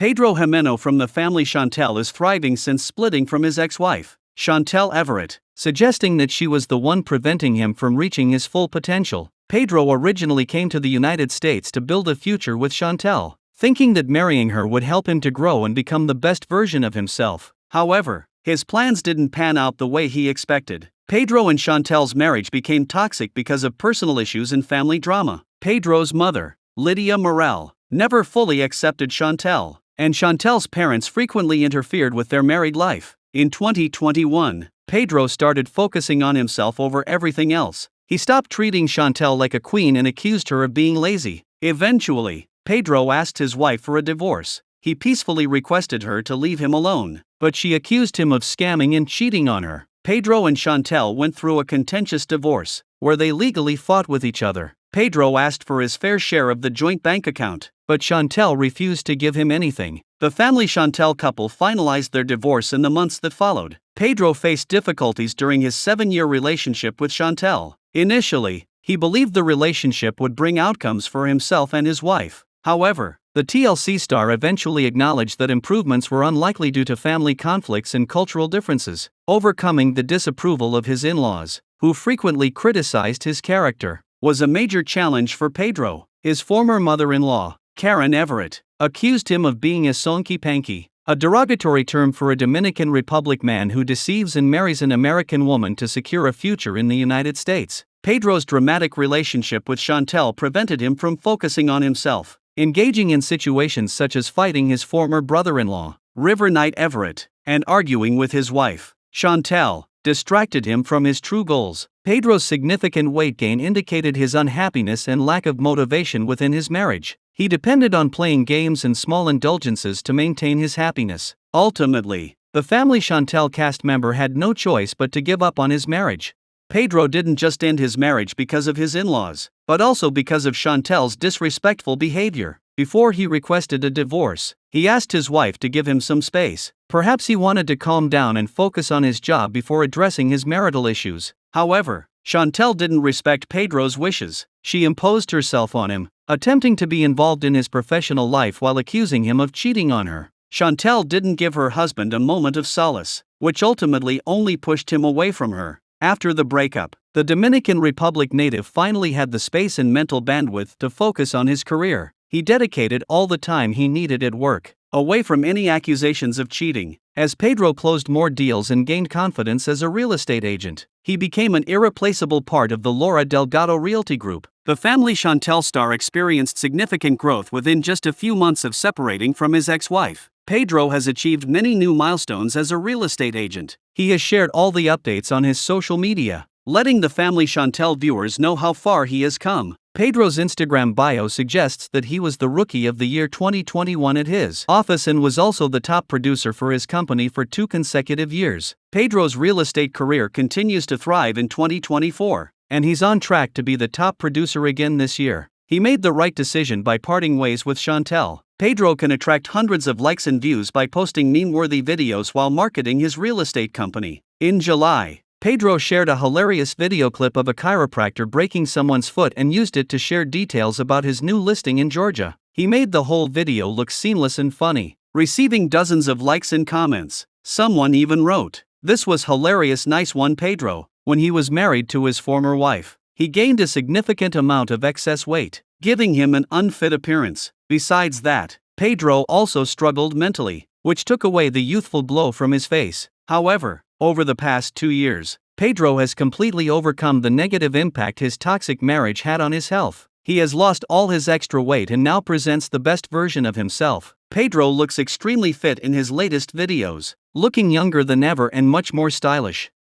Pedro Jimeno from the family Chantel is thriving since splitting from his ex-wife, Chantel Everett, suggesting that she was the one preventing him from reaching his full potential. Pedro originally came to the United States to build a future with Chantel, thinking that marrying her would help him to grow and become the best version of himself. However, his plans didn't pan out the way he expected. Pedro and Chantel's marriage became toxic because of personal issues and family drama. Pedro's mother, Lydia Morel, never fully accepted Chantel, and Chantel's parents frequently interfered with their married life. In 2021, Pedro started focusing on himself over everything else. He stopped treating Chantel like a queen and accused her of being lazy. Eventually, Pedro asked his wife for a divorce. He peacefully requested her to leave him alone, but she accused him of scamming and cheating on her. Pedro and Chantel went through a contentious divorce, where they legally fought with each other. Pedro asked for his fair share of the joint bank account, but Chantel refused to give him anything. The family Chantel couple finalized their divorce in the months that followed. Pedro faced difficulties during his 7-year relationship with Chantel. Initially, he believed the relationship would bring outcomes for himself and his wife. However, the TLC star eventually acknowledged that improvements were unlikely due to family conflicts and cultural differences. Overcoming the disapproval of his in-laws, who frequently criticized his character, was a major challenge for Pedro. His former mother-in-law, Karen Everett, accused him of being a sonky-panky, a derogatory term for a Dominican Republic man who deceives and marries an American woman to secure a future in the United States. Pedro's dramatic relationship with Chantel prevented him from focusing on himself, engaging in situations such as fighting his former brother-in-law, River Knight Everett, and arguing with his wife. Chantel distracted him from his true goals. Pedro's significant weight gain indicated his unhappiness and lack of motivation within his marriage. He depended on playing games and small indulgences to maintain his happiness. Ultimately, the family Chantel cast member had no choice but to give up on his marriage. Pedro didn't just end his marriage because of his in-laws, but also because of Chantel's disrespectful behavior. Before he requested a divorce, he asked his wife to give him some space. Perhaps he wanted to calm down and focus on his job before addressing his marital issues. However, Chantel didn't respect Pedro's wishes. She imposed herself on him, attempting to be involved in his professional life while accusing him of cheating on her. Chantel didn't give her husband a moment of solace, which ultimately only pushed him away from her. After the breakup, the Dominican Republic native finally had the space and mental bandwidth to focus on his career. He dedicated all the time he needed at work, away from any accusations of cheating. As Pedro closed more deals and gained confidence as a real estate agent, he became an irreplaceable part of the Laura Delgado Realty Group. The family Chantel star experienced significant growth within just a few months of separating from his ex-wife. Pedro has achieved many new milestones as a real estate agent. He has shared all the updates on his social media, letting the family Chantel viewers know how far he has come. Pedro's Instagram bio suggests that he was the Rookie of the Year 2021 at his office and was also the top producer for his company for 2 consecutive years. Pedro's real estate career continues to thrive in 2024, and he's on track to be the top producer again this year. He made the right decision by parting ways with Chantel. Pedro can attract hundreds of likes and views by posting meme-worthy videos while marketing his real estate company. In July, Pedro shared a hilarious video clip of a chiropractor breaking someone's foot and used it to share details about his new listing in Georgia. He made the whole video look seamless and funny, receiving dozens of likes and comments. Someone even wrote, "This was hilarious, nice one, Pedro." When he was married to his former wife, he gained a significant amount of excess weight, giving him an unfit appearance. Besides that, Pedro also struggled mentally, which took away the youthful glow from his face. However, over the past 2 years, Pedro has completely overcome the negative impact his toxic marriage had on his health. He has lost all his extra weight and now presents the best version of himself. Pedro looks extremely fit in his latest videos, looking younger than ever and much more stylish.